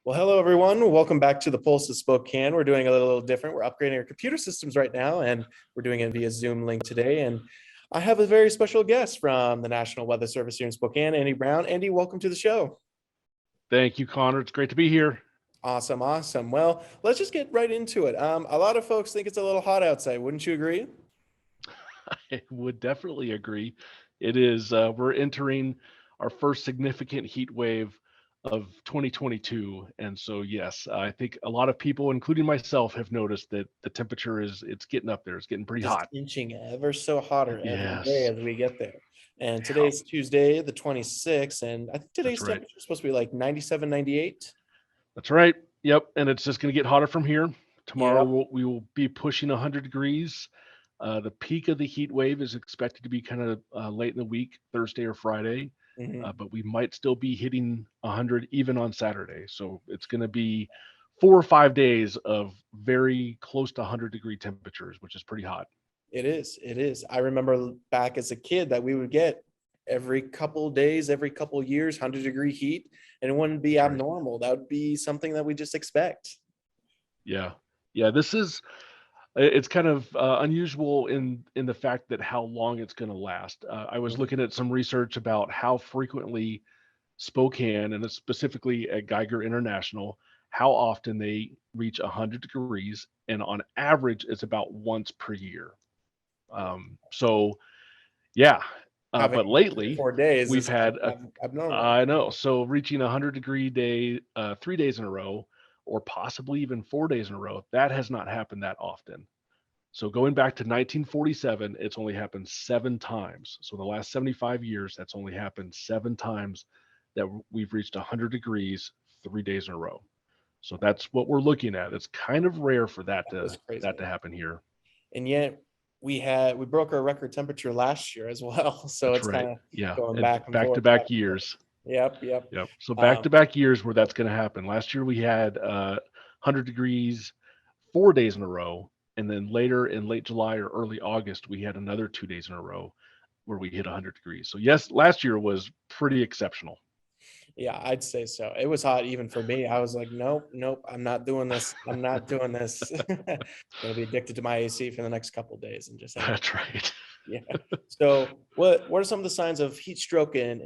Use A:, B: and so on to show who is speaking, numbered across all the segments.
A: Well, hello, everyone. Welcome back to the Pulse of Spokane. We're doing a little different. We're upgrading our computer systems right now, and we're doing it via Zoom link today. And I have a very special guest from the National Weather Service here in Spokane, Andy Brown. Andy, welcome to the show.
B: Thank you, Connor. It's great to be here.
A: Awesome, awesome. Well, let's just get right into it. A lot of folks think it's a little hot outside. Wouldn't you agree?
B: I would definitely agree. It is, we're entering our first significant heat wave of 2022. And so, yes, I think a lot of people, including myself, have noticed that the temperature it's getting up there. It's getting pretty
A: Just
B: hot.
A: inching ever so hotter every day
B: Yes.
A: as we get there. And
B: Yeah,
A: today's Tuesday, the 26th, and I think
B: that's
A: today's
B: right.
A: temperature is supposed to be like 97, 98.
B: That's right. Yep. And it's just going to get hotter from here. Tomorrow
A: Yep.
B: we will be pushing 100 degrees. The peak of the heat wave is expected to be kind of late in the week, Thursday or Friday,
A: Mhm.
B: but we might still be hitting 100 even on Saturday. So it's going to be 4 or 5 days of very close to 100-degree temperatures, which is pretty hot.
A: It is. It is. I remember back as a kid that we would get every couple days, every couple years, 100-degree heat, and it wouldn't be
B: That's right.
A: abnormal. That would be something that we just expect.
B: Yeah. Yeah. It's kind of unusual in the fact that how long it's going to last. I was
A: Mhm.
B: looking at some research about how frequently Spokane, and it's specifically at Geiger International, how often they reach 100 degrees, and on average, it's about once per year. So, yeah,
A: Having
B: but
A: it three or
B: lately
A: 4 days
B: we've
A: is kind
B: had
A: of abnormal.
B: I know, so reaching 100-degree day 3 days in a row, or possibly even 4 days in a row, that has not happened that often. So going back to 1947, it's only happened 7 times. So in the last 75 years, that's only happened 7 times that we've reached 100 degrees 3 days in a row. So that's what we're looking at. It's kind of rare for that
A: That
B: to
A: was crazy.
B: that to happen here.
A: And yet we broke our record temperature last year as well. So
B: That's
A: it's
B: right.
A: kind of
B: Yeah,
A: going
B: and
A: back and
B: back to
A: forth, back
B: back
A: and forth.
B: years.
A: Yep, yep.
B: Yep. So back
A: Um,
B: to back years where that's going to happen. Last year we had 100 degrees 4 days in a row, and then later in late July or early August we had another 2 days in a row where we hit 100 degrees. So yes, last year was pretty exceptional.
A: Yeah, I'd say so. It was hot even for me. I was like, nope, nope, I'm not doing this. I'm not doing this. Gonna be addicted to my AC for the next couple of days and just hang out.
B: That's right.
A: Yeah. So what are some of the signs of heat stroke and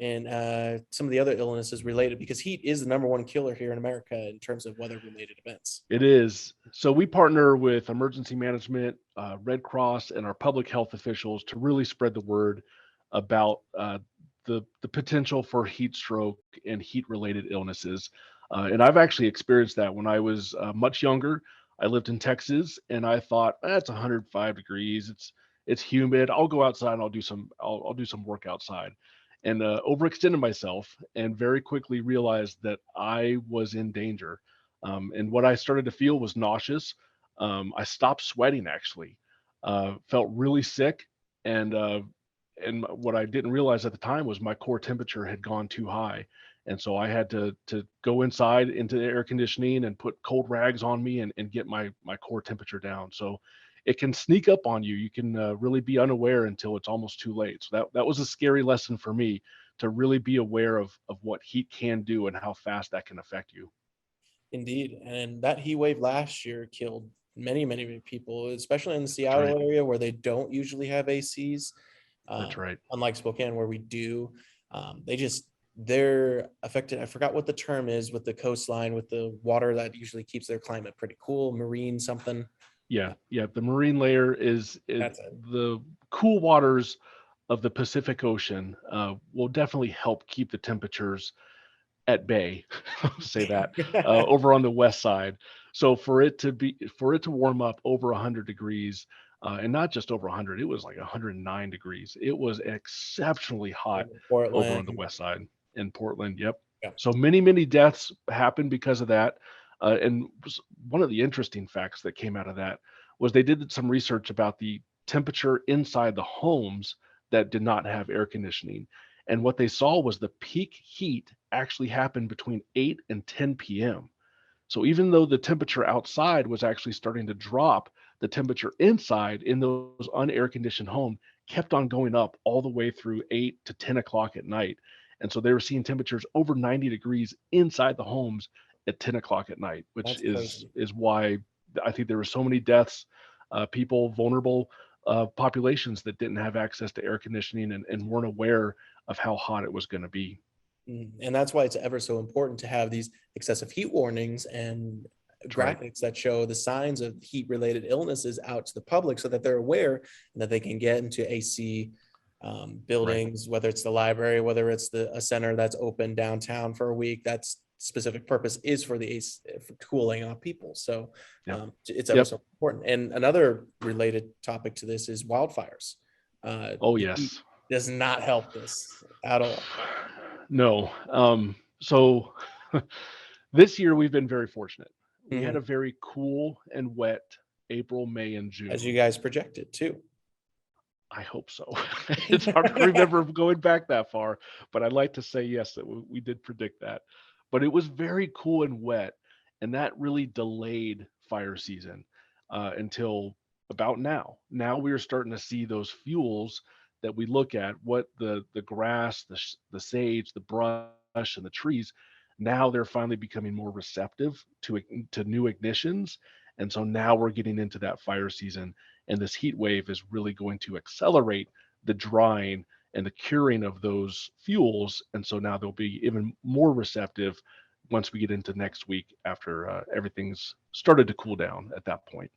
A: some of the other illnesses related? Because heat is the number one killer here in America in terms of weather related events.
B: It is. So we partner with emergency management, Red Cross, and our public health officials to really spread the word about the potential for heat stroke and heat related illnesses. And I've actually experienced that when I was much younger. I lived in Texas, and I thought, it's 105 degrees. It's humid. I'll go outside and I'll do some work outside, and overextended myself, and very quickly realized that I was in danger. And what I started to feel was nauseous. I stopped sweating actually, felt really sick, and what I didn't realize at the time was my core temperature had gone too high, and so I had to go inside into the air conditioning and put cold rags on me and get my core temperature down. So it can sneak up on you. You can really be unaware until it's almost too late. So that was a scary lesson for me, to really be aware of what heat can do and how fast that can affect you.
A: Indeed. And that heat wave last year killed many, many people, especially in the
B: That's right.
A: Seattle area where they don't usually have ACs.
B: That's right.
A: Unlike Spokane, where we do. They're affected. I forgot what the term is with the coastline, with the water that usually keeps their climate pretty cool, marine something.
B: Yeah, yeah. The marine layer is
A: That's it.
B: the cool waters of the Pacific Ocean will definitely help keep the temperatures at bay. I'll say that over on the west side. So for it to warm up over 100 degrees, and not just over 100, it was like 109 degrees. It was exceptionally hot over on the
A: Portland.
B: west side in Portland. Yep.
A: Yeah.
B: So many deaths happened because of that. One of the interesting facts that came out of that was they did some research about the temperature inside the homes that did not have air conditioning. And what they saw was the peak heat actually happened between 8 and 10 p.m. So even though the temperature outside was actually starting to drop, the temperature inside in those unair conditioned homes kept on going up all the way through 8 to 10 o'clock at night. And so they were seeing temperatures over 90 degrees inside the homes at 10 o'clock at night, which
A: That's
B: is
A: crazy.
B: why I think there were so many deaths, people, vulnerable populations that didn't have access to air conditioning and weren't aware of how hot it was going to be.
A: And that's why it's ever so important to have these excessive heat warnings and
B: That's right.
A: graphics that show the signs of heat related illnesses out to the public so that they're aware and that they can get into AC
B: Right.
A: buildings, whether it's the library, whether it's a center that's open downtown for a week. That's specific purpose is for the AC, for cooling off people. So
B: Yep.
A: it's ever
B: Yep.
A: so important. And another related topic to this is wildfires.
B: Oh,
A: The heat
B: yes.
A: does not help this at all.
B: No. So this year we've been very fortunate. We had
A: Mhm.
B: a very cool and wet April, May, and
A: As you
B: June.
A: guys projected too.
B: I hope so. It's hard to remember going back that far, but I'd like to say yes, that we did predict that. But it was very cool and wet, and that really delayed fire season until about now. Now we are starting to see those fuels that we look at, what the grass, the sage, the brush, and the trees. Now they're finally becoming more receptive to new ignitions, and so now we're getting into that fire season, and this heat wave is really going to accelerate the drying and the curing of those fuels. And so now they'll be even more receptive once we get into next week after everything's started to cool down at that point.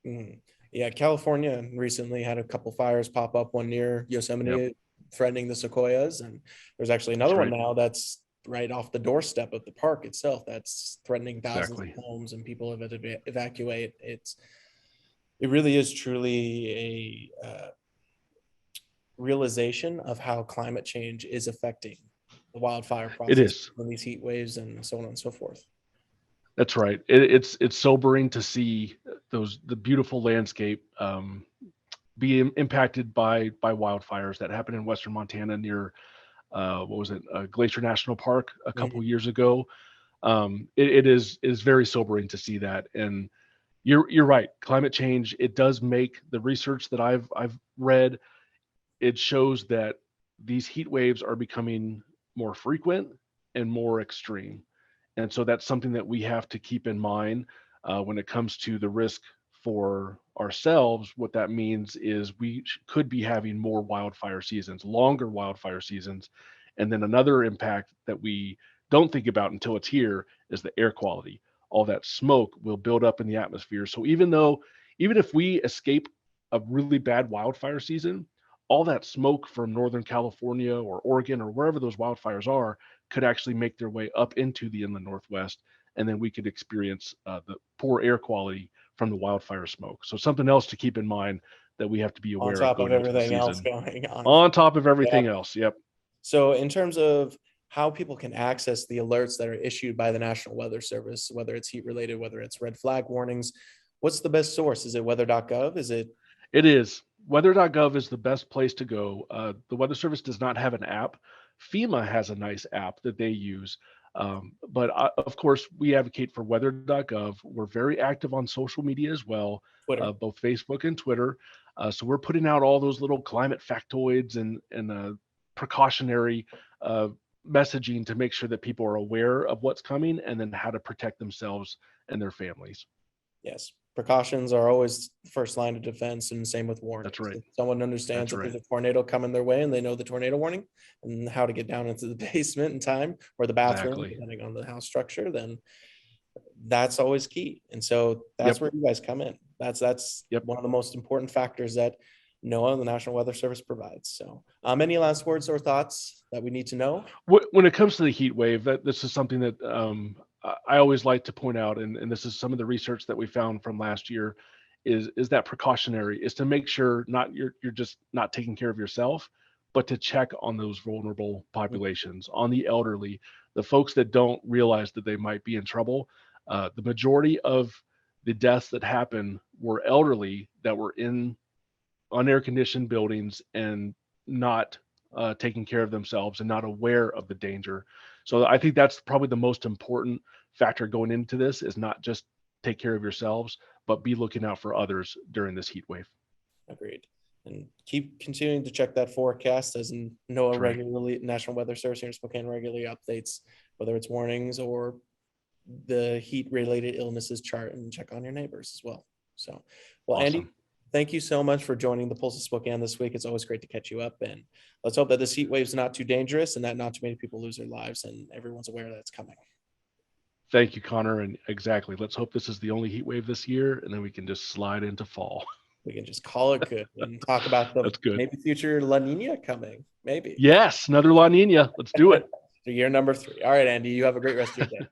A: Mhm. Yeah, California recently had a couple fires pop up, one near
B: Yep,
A: Yosemite threatening the sequoias, and there's actually
B: that's
A: another one
B: right.
A: now that's right off the doorstep of the park itself that's threatening thousands of
B: Exactly.
A: homes and people have to evacuate. It really is truly a realization of how climate change is affecting the wildfire
B: It
A: process
B: is.
A: and these heat waves and so on and so forth.
B: That's right. It's sobering to see the beautiful landscape be impacted by wildfires that happened in western Montana near what was it, Glacier National Park a couple
A: Mhm.
B: years ago. It is very sobering to see that. And you're right. Climate change, it does make the research that I've read, it shows that these heat waves are becoming more frequent and more extreme. And so that's something that we have to keep in mind when it comes to the risk for ourselves. What that means is we could be having more wildfire seasons, longer wildfire seasons. And then another impact that we don't think about until it's here is the air quality. All that smoke will build up in the atmosphere. So even if we escape a really bad wildfire season, all that smoke from Northern California or Oregon or wherever those wildfires are could actually make their way up into the inland Northwest. And then we could experience the poor air quality from the wildfire smoke. So something else to keep in mind that we have to be
A: On
B: aware of
A: top of
B: going into the
A: everything else
B: season,
A: going on.
B: on top of
A: Yeah.
B: everything else. Yep.
A: So in terms of how people can access the alerts that are issued by the National Weather Service, whether it's heat related, whether it's red flag warnings, what's the best source? Is it weather.gov? Is it
B: It is. Weather.gov is the best place to go. The Weather Service does not have an app. FEMA has a nice app that they use. But of course, we advocate for weather.gov. We're very active on social media as well,
A: Twitter?
B: both Facebook and Twitter. So we're putting out all those little climate factoids and precautionary uh, messaging to make sure that people are aware of what's coming and then how to protect themselves and their families.
A: Yes. Precautions are always the first line of defense, and same with
B: That's
A: warnings.
B: right.
A: If someone understands
B: That's
A: that
B: right.
A: there's a tornado coming their way and they know the tornado warning and how to get down into the basement in time or the bathroom,
B: Exactly.
A: depending on the house structure, then that's always key. And so that's
B: Yep.
A: where you guys come in. That's
B: Yep.
A: one of the most important factors that NOAA and the National Weather Service provides. So, any last words or thoughts that we need to know?
B: When it comes to the heat wave, that this is something that I always like to point out, and this is some of the research that we found from last year, is that precautionary is to make sure not you're just not taking care of yourself, but to check on those vulnerable populations, on the elderly, the folks that don't realize that they might be in trouble. The majority of the deaths that happen were elderly that were in unair conditioned buildings and not taking care of themselves and not aware of the danger. So I think that's probably the most important factor going into this is not just take care of yourselves, but be looking out for others during this heat wave.
A: Agreed. And keep continuing to check that forecast as NOAA
B: That's right.
A: regularly, National Weather Service here in Spokane regularly updates, whether it's warnings or the heat related illnesses chart and check on your neighbors as well. So, well,
B: Awesome.
A: Andy, thank you so much for joining the Pulse of Spokane this week. It's always great to catch you up, and let's hope that this heat wave is not too dangerous and that not too many people lose their lives and everyone's aware that it's coming.
B: Thank you, Connor. And exactly. Let's hope this is the only heat wave this year, and then we can just slide into fall.
A: We can just call it good and talk about the maybe future La Nina coming. Maybe.
B: Yes, another La Nina. Let's do it.
A: Year number 3. All right, Andy, you have a great rest of your day.